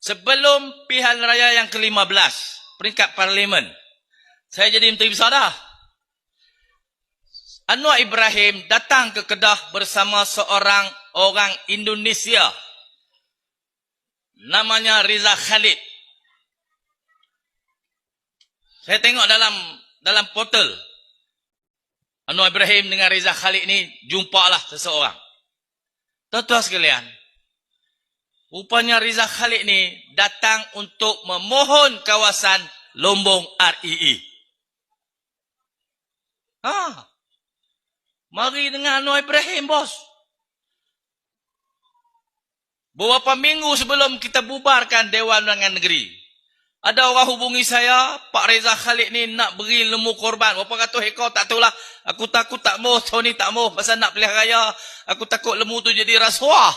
Sebelum pilihan raya yang ke-15, peringkat parlimen, saya jadi menteri besar dah. Anwar Ibrahim datang ke Kedah bersama seorang orang Indonesia. Namanya Riza Khalid. Saya tengok dalam portal. Anwar Ibrahim dengan Riza Khalid ni jumpalah seseorang. Tuan-tuan sekalian, rupanya Riza Khalid ni datang untuk memohon kawasan Lombong REE. Mari dengan Anwar Ibrahim, bos. Beberapa minggu sebelum kita bubarkan Dewan Undangan Negeri, ada orang hubungi saya, Pak Riza Khalid ni nak beri lembu korban. Berapa ratus ekor tak tahulah. Aku takut tak mau, tahun ni tak mau. Pasal nak pilihan raya, aku takut lembu tu jadi rasuah.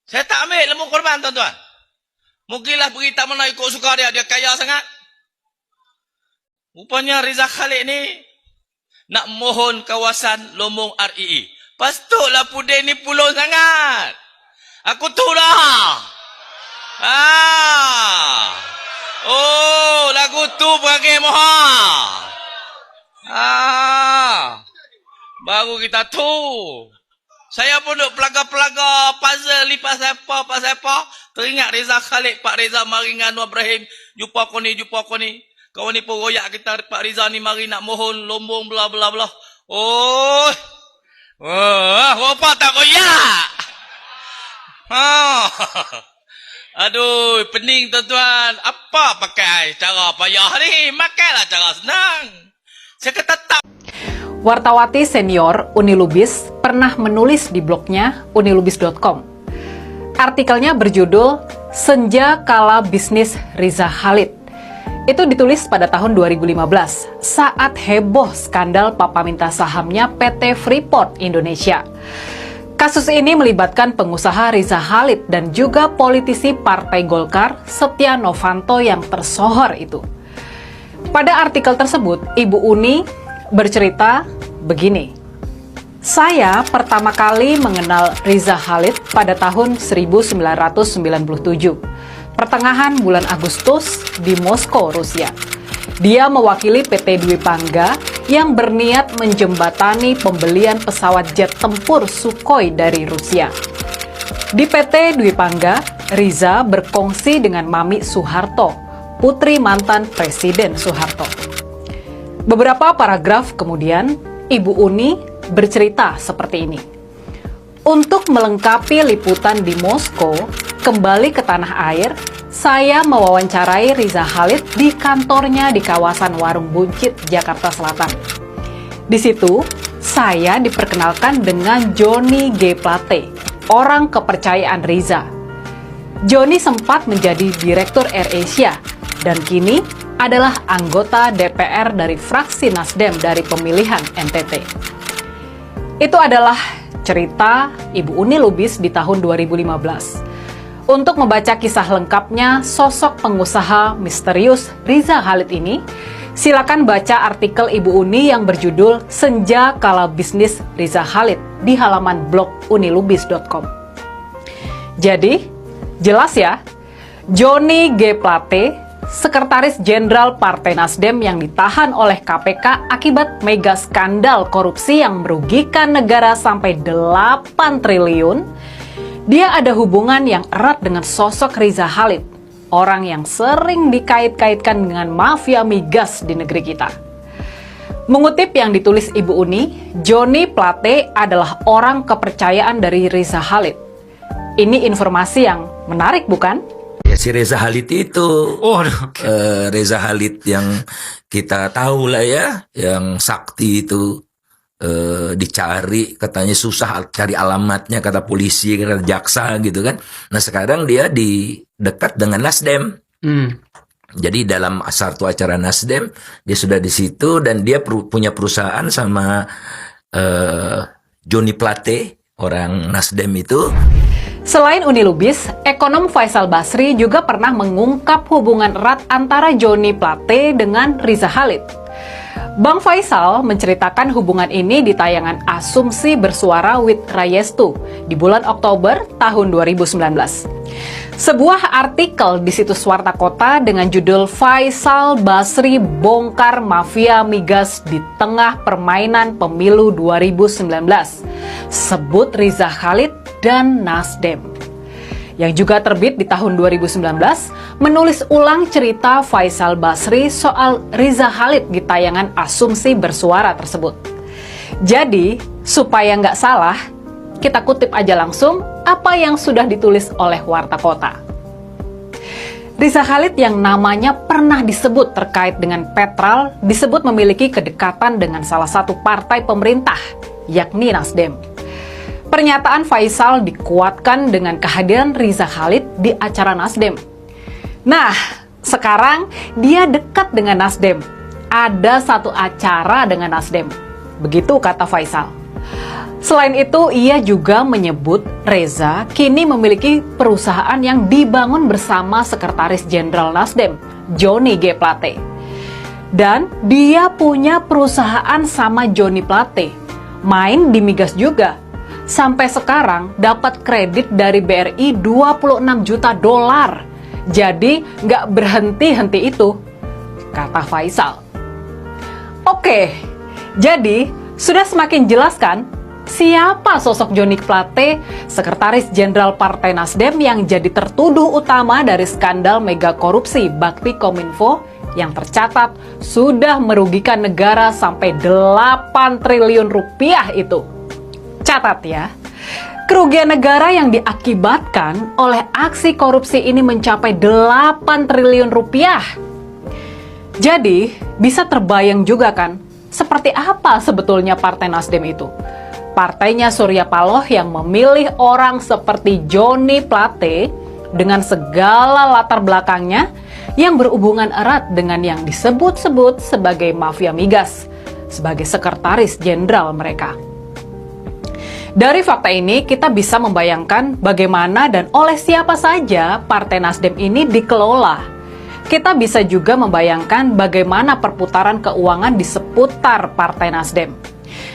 Saya tak ambil lembu korban, tuan-tuan. Mungkinlah beri tak mana ikut suka dia. Dia kaya sangat. Rupanya Riza Khalid ni nak mohon kawasan Lombong REE. Patutlah Pudin ni pulau sangat. Aku tu dah. Oh, lagu tu bagi mohon. Baru kita tu. Saya pun duk pelaga-pelaga puzzle lipas apa. Teringat Riza Khalid, Pak Riza mari dengan Anwar Ibrahim. Jumpa kau ni. Kau ni pun royak kita, Pak Riza ni mari nak mohon Lombong bla bla bla. Oh. Apa tak royak? Aduh, pening tuan-tuan. Apa pakai cara payah ni? Makailah cara senang. Saya kata tak. Wartawati senior Unilubis pernah menulis di blognya unilubis.com. Artikelnya berjudul Senja Kala Bisnis Riza Khalid. Itu ditulis pada tahun 2015 saat heboh skandal papa minta sahamnya PT Freeport Indonesia. Kasus ini melibatkan pengusaha Riza Khalid dan juga politisi Partai Golkar Setia Novanto yang tersohor itu. Pada artikel tersebut, Ibu Uni bercerita begini. Saya pertama kali mengenal Riza Khalid pada tahun 1997, pertengahan bulan Agustus di Moskow, Rusia. Dia mewakili PT Dwi Pangga yang berniat menjembatani pembelian pesawat jet tempur Sukhoi dari Rusia. Di PT Dwi Pangga, Riza berkongsi dengan Mami Soeharto, putri mantan Presiden Soeharto. Beberapa paragraf kemudian, Ibu Uni bercerita seperti ini. Untuk melengkapi liputan di Moskow, kembali ke tanah air, saya mewawancarai Riza Khalid di kantornya di kawasan Warung Buncit, Jakarta Selatan. Di situ, saya diperkenalkan dengan Johnny G. Plate, orang kepercayaan Riza. Johnny sempat menjadi Direktur AirAsia dan kini adalah anggota DPR dari fraksi Nasdem dari pemilihan NTT. Itu adalah cerita Ibu Uni Lubis di tahun 2015. Untuk membaca kisah lengkapnya sosok pengusaha misterius Riza Khalid ini, silakan baca artikel Ibu Uni yang berjudul Senja Kala Bisnis Riza Khalid di halaman blog unilubis.com. Jadi, jelas ya, Johnny G. Plate, Sekretaris Jenderal Partai Nasdem yang ditahan oleh KPK akibat mega skandal korupsi yang merugikan negara sampai 8 triliun, dia ada hubungan yang erat dengan sosok Riza Khalid, orang yang sering dikait-kaitkan dengan mafia migas di negeri kita. Mengutip yang ditulis Ibu Uni, Johnny Plate adalah orang kepercayaan dari Riza Khalid. Ini informasi yang menarik, bukan? Ya, si Riza Khalid itu, Riza Khalid yang kita tahu lah ya, yang sakti itu. Dicari, katanya susah cari alamatnya, kata polisi, kata jaksa gitu kan. Nah sekarang dia dekat dengan Nasdem. Jadi dalam satu acara Nasdem dia sudah di situ dan dia punya perusahaan sama Johnny Plate, orang Nasdem itu. Selain Uni Lubis, ekonom Faisal Basri juga pernah mengungkap hubungan erat antara Johnny Plate dengan Riza Khalid. Bang Faisal menceritakan hubungan ini di tayangan Asumsi Bersuara with Rayestu di bulan Oktober tahun 2019. Sebuah artikel di situs Warta Kota dengan judul Faisal Basri Bongkar Mafia Migas di Tengah Permainan Pemilu 2019, sebut Riza Khalid dan Nasdem, yang juga terbit di tahun 2019, menulis ulang cerita Faisal Basri soal Riza Khalid di tayangan Asumsi Bersuara tersebut. Jadi, supaya nggak salah, kita kutip aja langsung apa yang sudah ditulis oleh Warta Kota. Riza Khalid yang namanya pernah disebut terkait dengan Petral disebut memiliki kedekatan dengan salah satu partai pemerintah, yakni Nasdem. Pernyataan Faisal dikuatkan dengan kehadiran Riza Khalid di acara Nasdem. Nah, sekarang dia dekat dengan Nasdem. Ada satu acara dengan Nasdem. Begitu kata Faisal. Selain itu, ia juga menyebut Reza kini memiliki perusahaan yang dibangun bersama Sekretaris Jenderal Nasdem, Johnny G. Plate. Dan dia punya perusahaan sama Johnny Plate. Main di migas juga. Sampai sekarang dapat kredit dari BRI 26 juta dolar. Jadi nggak berhenti-henti itu, kata Faisal. Oke, jadi sudah semakin jelas kan siapa sosok Johnny Plate, Sekretaris Jenderal Partai Nasdem yang jadi tertuduh utama dari skandal mega korupsi Bakti Kominfo yang tercatat sudah merugikan negara sampai 8 triliun rupiah itu. Catat ya, kerugian negara yang diakibatkan oleh aksi korupsi ini mencapai 8 triliun rupiah. Jadi, bisa terbayang juga kan, seperti apa sebetulnya Partai Nasdem itu? Partainya Surya Paloh yang memilih orang seperti Johnny Plate dengan segala latar belakangnya yang berhubungan erat dengan yang disebut-sebut sebagai mafia migas, sebagai sekretaris jenderal mereka. Dari fakta ini, kita bisa membayangkan bagaimana dan oleh siapa saja Partai Nasdem ini dikelola. Kita bisa juga membayangkan bagaimana perputaran keuangan di seputar Partai Nasdem.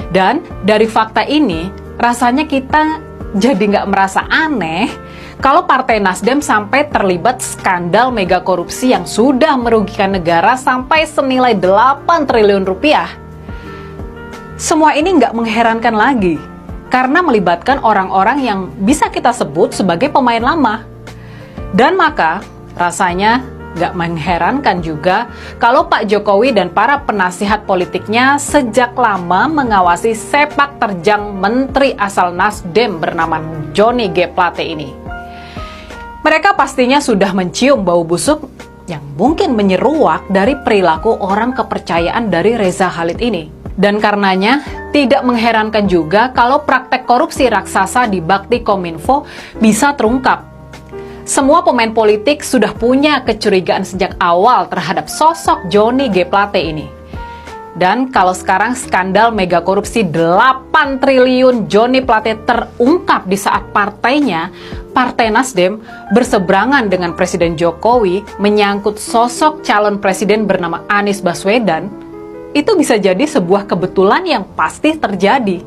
Dan dari fakta ini, rasanya kita jadi nggak merasa aneh kalau Partai Nasdem sampai terlibat skandal mega korupsi yang sudah merugikan negara sampai senilai 8 triliun rupiah. Semua ini nggak mengherankan lagi, karena melibatkan orang-orang yang bisa kita sebut sebagai pemain lama. Dan maka rasanya nggak mengherankan juga kalau Pak Jokowi dan para penasihat politiknya sejak lama mengawasi sepak terjang menteri asal Nasdem bernama Johnny G. Plate ini. Mereka pastinya sudah mencium bau busuk yang mungkin menyeruak dari perilaku orang kepercayaan dari Reza Khalid ini. Dan karenanya, tidak mengherankan juga kalau praktek korupsi raksasa di Bakti Kominfo bisa terungkap. Semua pemain politik sudah punya kecurigaan sejak awal terhadap sosok Johnny G. Plate ini. Dan kalau sekarang skandal mega korupsi 8 triliun Johnny Plate terungkap di saat partainya, Partai Nasdem, berseberangan dengan Presiden Jokowi menyangkut sosok calon presiden bernama Anies Baswedan, itu bisa jadi sebuah kebetulan yang pasti terjadi.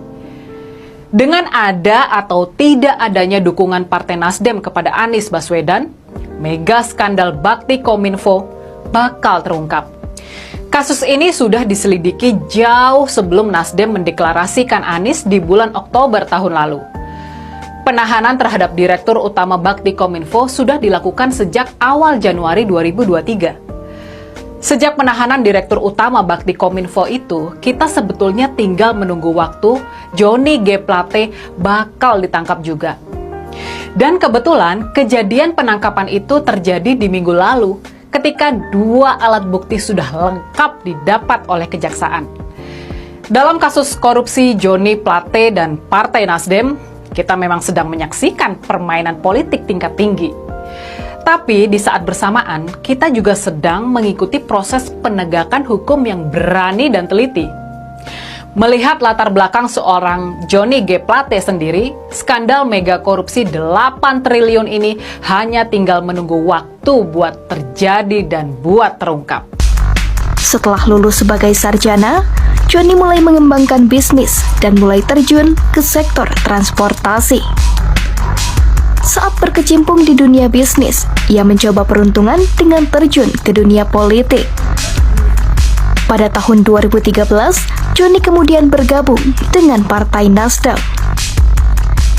Dengan ada atau tidak adanya dukungan Partai Nasdem kepada Anies Baswedan, mega skandal Bakti Kominfo bakal terungkap. Kasus ini sudah diselidiki jauh sebelum Nasdem mendeklarasikan Anies di bulan Oktober tahun lalu. Penahanan terhadap Direktur Utama Bakti Kominfo sudah dilakukan sejak awal Januari 2023. Sejak penahanan Direktur Utama Bakti Kominfo itu, kita sebetulnya tinggal menunggu waktu Johnny G. Plate bakal ditangkap juga. Dan kebetulan kejadian penangkapan itu terjadi di minggu lalu ketika 2 alat bukti sudah lengkap didapat oleh kejaksaan. Dalam kasus korupsi Johnny Plate dan Partai Nasdem, kita memang sedang menyaksikan permainan politik tingkat tinggi. Tapi di saat bersamaan, kita juga sedang mengikuti proses penegakan hukum yang berani dan teliti. Melihat latar belakang seorang Johnny G. Plate sendiri, skandal mega korupsi 8 triliun ini hanya tinggal menunggu waktu buat terjadi dan buat terungkap. Setelah lulus sebagai sarjana, Johnny mulai mengembangkan bisnis dan mulai terjun ke sektor transportasi. Saat berkecimpung di dunia bisnis, ia mencoba peruntungan dengan terjun ke dunia politik. Pada tahun 2013, Johnny kemudian bergabung dengan Partai Nasdem.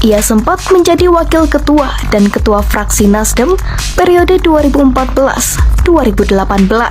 Ia sempat menjadi wakil ketua dan ketua fraksi Nasdem periode 2014-2018.